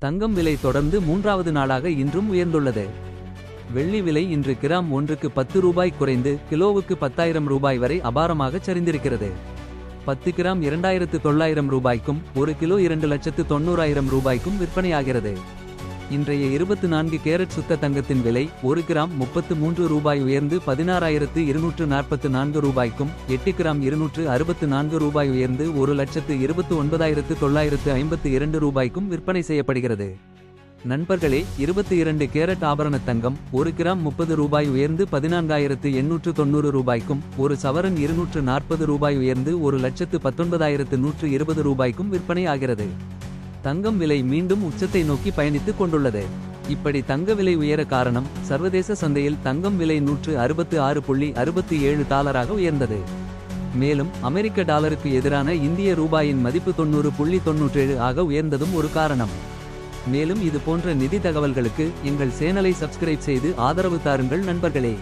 தங்கம் விலை தொடர்ந்து மூன்றாவது நாளாக இன்றும் உயர்ந்துள்ளது. வெள்ளி விலை இன்று கிராம் ஒன்றுக்கு 10 ரூபாய் குறைந்து கிலோவுக்கு 10,000 ரூபாய் வரை அபாரமாக சரிந்திருக்கிறது. 10 கிராம் 2,900 ரூபாய்க்கும் 1 கிலோ 2,90,000 ரூபாய்க்கும் விற்பனையாகிறது. இன்றைய 24 கேரட் சுத்த தங்கத்தின் விலை 1 கிராம் 33 ரூபாய் உயர்ந்து 16,244 ரூபாய்க்கும், 8 கிராம் 264 ரூபாய் உயர்ந்து 1,29,952 ரூபாய்க்கும் விற்பனை செய்யப்படுகிறது. நண்பர்களே, 22 கேரட் ஆபரண தங்கம் 1 கிராம் 30 ரூபாய் உயர்ந்து 14,890 ரூபாய்க்கும், 1 சவரன் 240 ரூபாய் உயர்ந்து 1,19,120 ரூபாய்க்கும் விற்பனை ஆகிறது. தங்கம் விலை மீண்டும் உச்சத்தை நோக்கி பயணித்துக் கொண்டுள்ளது. இப்படி தங்க விலை உயர காரணம், சர்வதேச சந்தையில் தங்கம் விலை $166.67 உயர்ந்தது. மேலும் அமெரிக்க டாலருக்கு எதிரான இந்திய ரூபாயின் மதிப்பு 90.97 ஆக உயர்ந்ததும் ஒரு காரணம். மேலும் இது போன்ற நிதி தகவல்களுக்கு எங்கள் சேனலை சப்ஸ்கிரைப் செய்து ஆதரவு தாருங்கள் நண்பர்களே.